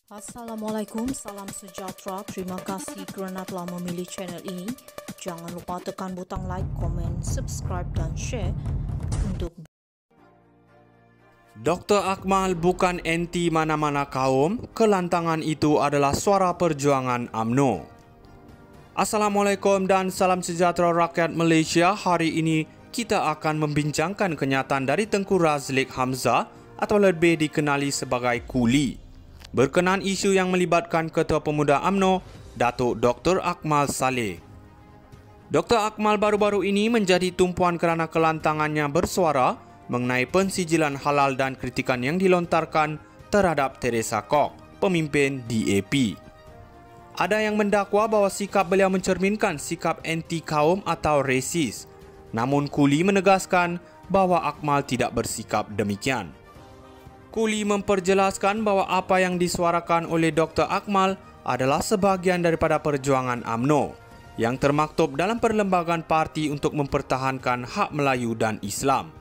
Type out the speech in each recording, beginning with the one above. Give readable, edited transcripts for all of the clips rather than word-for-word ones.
Assalamualaikum, salam sejahtera. Terima kasih kerana telah memilih channel ini. Jangan lupa tekan butang like, komen, subscribe dan share untuk Dr. Akmal bukan anti mana-mana kaum, kelantangan itu adalah suara perjuangan UMNO. Assalamualaikum dan salam sejahtera rakyat Malaysia. Hari ini kita akan membincangkan kenyataan dari Tengku Razlik Hamzah atau lebih dikenali sebagai Kuli berkenaan isu yang melibatkan Ketua Pemuda UMNO, Datuk Dr. Akmal Saleh. Dr. Akmal baru-baru ini menjadi tumpuan kerana kelantangannya bersuara mengenai pensijilan halal dan kritikan yang dilontarkan terhadap Teresa Kok, pemimpin DAP. Ada yang mendakwa bahawa sikap beliau mencerminkan sikap anti kaum atau resis. Namun Kuli menegaskan bahawa Akmal tidak bersikap demikian. Kuli memperjelaskan bahawa apa yang disuarakan oleh Dr. Akmal adalah sebahagian daripada perjuangan UMNO yang termaktub dalam perlembagaan parti untuk mempertahankan hak Melayu dan Islam.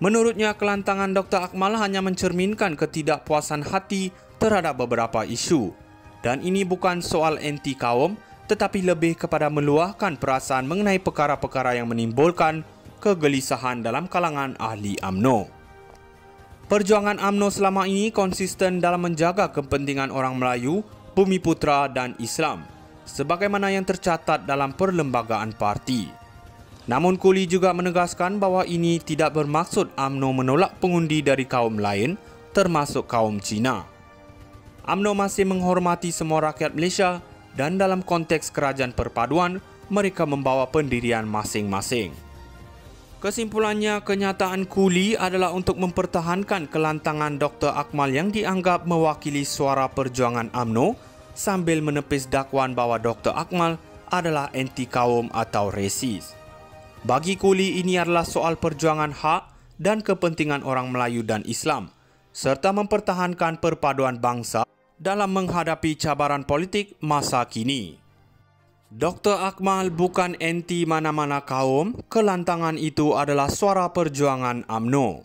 Menurutnya, kelantangan Dr. Akmal hanya mencerminkan ketidakpuasan hati terhadap beberapa isu. Dan ini bukan soal anti kaum, tetapi lebih kepada meluahkan perasaan mengenai perkara-perkara yang menimbulkan kegelisahan dalam kalangan ahli UMNO. Perjuangan UMNO selama ini konsisten dalam menjaga kepentingan orang Melayu, Bumiputera dan Islam, sebagaimana yang tercatat dalam perlembagaan parti. Namun Kuli juga menegaskan bahawa ini tidak bermaksud UMNO menolak pengundi dari kaum lain, termasuk kaum Cina. UMNO masih menghormati semua rakyat Malaysia dan dalam konteks kerajaan perpaduan, mereka membawa pendirian masing-masing. Kesimpulannya, kenyataan Kuli adalah untuk mempertahankan kelantangan Dr. Akmal yang dianggap mewakili suara perjuangan UMNO sambil menepis dakwaan bahawa Dr. Akmal adalah anti kaum atau resis. Bagi Kuli, ini adalah soal perjuangan hak dan kepentingan orang Melayu dan Islam serta mempertahankan perpaduan bangsa dalam menghadapi cabaran politik masa kini. Dr. Akmal bukan anti mana-mana kaum, kelantangan itu adalah suara perjuangan UMNO.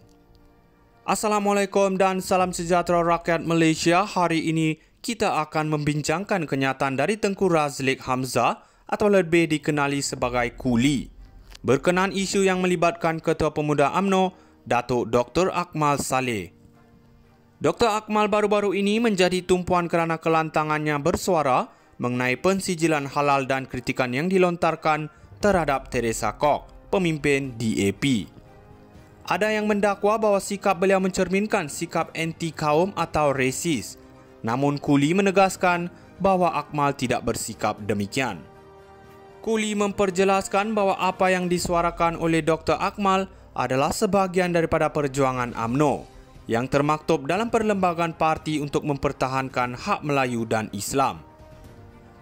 Assalamualaikum dan salam sejahtera rakyat Malaysia. Hari ini kita akan membincangkan kenyataan dari Tengku Razlik Hamzah atau lebih dikenali sebagai Kuli berkenaan isu yang melibatkan Ketua Pemuda UMNO, Datuk Dr. Akmal Saleh. Dr. Akmal baru-baru ini menjadi tumpuan kerana kelantangannya bersuara mengenai pensijilan halal dan kritikan yang dilontarkan terhadap Teresa Kok, pemimpin DAP. Ada yang mendakwa bahawa sikap beliau mencerminkan sikap anti kaum atau resis. Namun Kuli menegaskan bahawa Akmal tidak bersikap demikian. Kuli memperjelaskan bahawa apa yang disuarakan oleh Dr. Akmal adalah sebahagian daripada perjuangan UMNO yang termaktub dalam perlembagaan parti untuk mempertahankan hak Melayu dan Islam.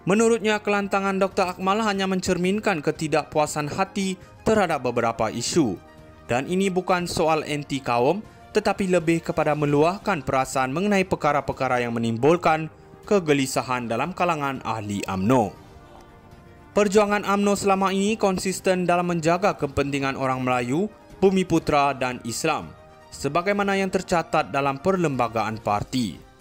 Menurutnya, kelantangan Dr. Akmal hanya mencerminkan ketidakpuasan hati terhadap beberapa isu. Dan ini bukan soal anti kaum, tetapi lebih kepada meluahkan perasaan mengenai perkara-perkara yang menimbulkan kegelisahan dalam kalangan ahli UMNO. Perjuangan UMNO selama ini konsisten dalam menjaga kepentingan orang Melayu, Bumiputera dan Islam, sebagaimana yang tercatat dalam perlembagaan parti.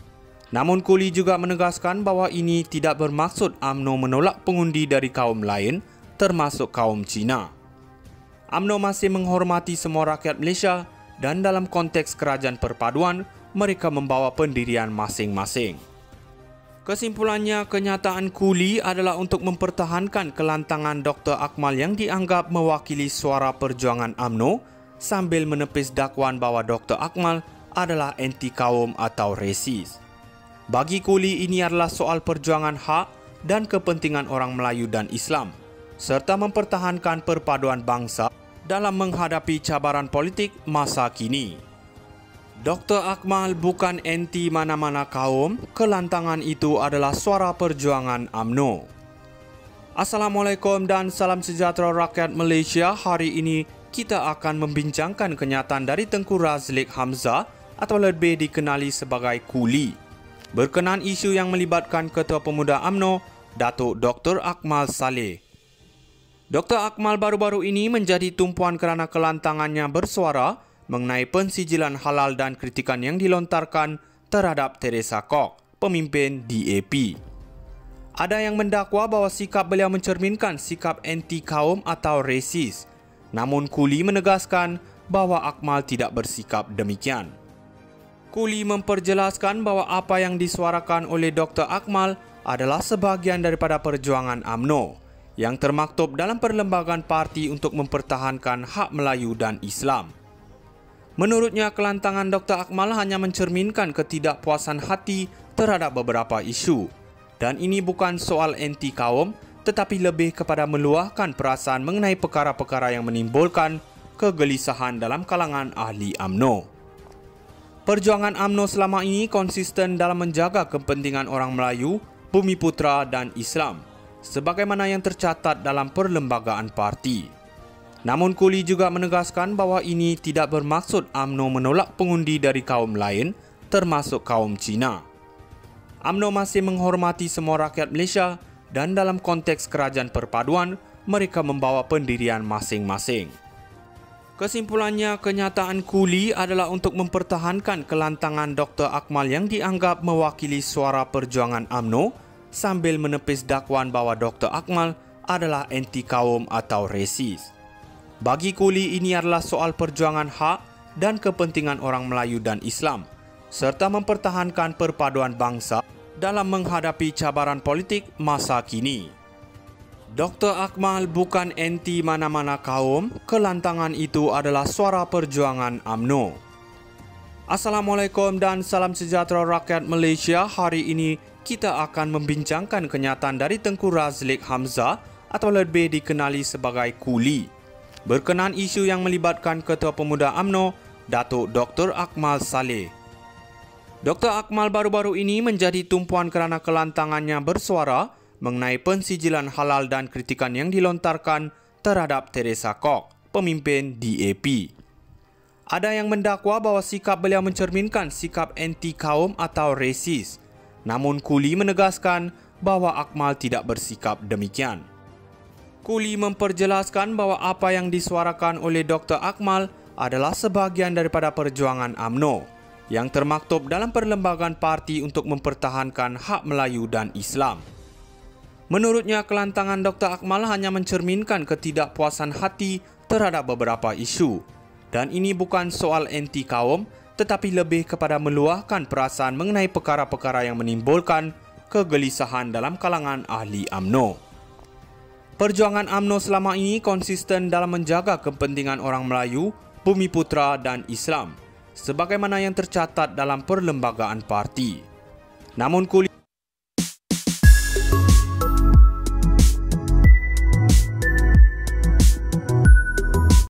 Namun Kuli juga menegaskan bahawa ini tidak bermaksud UMNO menolak pengundi dari kaum lain, termasuk kaum Cina. UMNO masih menghormati semua rakyat Malaysia dan dalam konteks kerajaan perpaduan, mereka membawa pendirian masing-masing. Kesimpulannya, kenyataan Kuli adalah untuk mempertahankan kelantangan Dr. Akmal yang dianggap mewakili suara perjuangan UMNO sambil menepis dakwaan bahawa Dr. Akmal adalah anti kaum atau resis. Bagi Kuli, ini adalah soal perjuangan hak dan kepentingan orang Melayu dan Islam serta mempertahankan perpaduan bangsa dalam menghadapi cabaran politik masa kini. Dr. Akmal bukan anti mana-mana kaum, kelantangan itu adalah suara perjuangan UMNO. Assalamualaikum dan salam sejahtera rakyat Malaysia. Hari ini kita akan membincangkan kenyataan dari Tengku Razlik Hamzah atau lebih dikenali sebagai Kuli berkenaan isu yang melibatkan Ketua Pemuda UMNO, Datuk Dr. Akmal Saleh. Dr. Akmal baru-baru ini menjadi tumpuan kerana kelantangannya bersuara mengenai pensijilan halal dan kritikan yang dilontarkan terhadap Teresa Kok, pemimpin DAP. Ada yang mendakwa bahawa sikap beliau mencerminkan sikap anti-kaum atau resis. Namun Kuli menegaskan bahawa Akmal tidak bersikap demikian. Kuli memperjelaskan bahawa apa yang disuarakan oleh Dr. Akmal adalah sebahagian daripada perjuangan UMNO yang termaktub dalam perlembagaan parti untuk mempertahankan hak Melayu dan Islam. Menurutnya, kelantangan Dr. Akmal hanya mencerminkan ketidakpuasan hati terhadap beberapa isu. Dan ini bukan soal anti-kaum, tetapi lebih kepada meluahkan perasaan mengenai perkara-perkara yang menimbulkan kegelisahan dalam kalangan ahli UMNO. Perjuangan UMNO selama ini konsisten dalam menjaga kepentingan orang Melayu, Bumiputera dan Islam, sebagaimana yang tercatat dalam perlembagaan parti. Namun Kuli juga menegaskan bahawa ini tidak bermaksud UMNO menolak pengundi dari kaum lain, termasuk kaum Cina. UMNO masih menghormati semua rakyat Malaysia dan dalam konteks kerajaan perpaduan, mereka membawa pendirian masing-masing. Kesimpulannya, kenyataan Kuli adalah untuk mempertahankan kelantangan Dr. Akmal yang dianggap mewakili suara perjuangan UMNO sambil menepis dakwaan bahawa Dr. Akmal adalah anti-kaum atau resis. Bagi Kuli, ini adalah soal perjuangan hak dan kepentingan orang Melayu dan Islam, serta mempertahankan perpaduan bangsa dalam menghadapi cabaran politik masa kini. Dr. Akmal bukan anti mana-mana kaum, kelantangan itu adalah suara perjuangan UMNO. Assalamualaikum dan salam sejahtera rakyat Malaysia. Hari ini kita akan membincangkan kenyataan dari Tengku Razleq Hamzah atau lebih dikenali sebagai Kuli, berkenaan isu yang melibatkan Ketua Pemuda UMNO, Datuk Dr. Akmal Saleh. Dr. Akmal baru-baru ini menjadi tumpuan kerana kelantangannya bersuara mengenai pensijilan halal dan kritikan yang dilontarkan terhadap Teresa Kok, pemimpin DAP. Ada yang mendakwa bahawa sikap beliau mencerminkan sikap anti-kaum atau resis. Namun Kuli menegaskan bahawa Akmal tidak bersikap demikian. Kuli memperjelaskan bahawa apa yang disuarakan oleh Dr. Akmal adalah sebahagian daripada perjuangan UMNO yang termaktub dalam perlembagaan parti untuk mempertahankan hak Melayu dan Islam. Menurutnya, kelantangan Dr. Akmal hanya mencerminkan ketidakpuasan hati terhadap beberapa isu. Dan ini bukan soal anti-kaum, tetapi lebih kepada meluahkan perasaan mengenai perkara-perkara yang menimbulkan kegelisahan dalam kalangan ahli UMNO. Perjuangan UMNO selama ini konsisten dalam menjaga kepentingan orang Melayu, Bumiputera dan Islam, sebagaimana yang tercatat dalam perlembagaan parti. Namun Kuli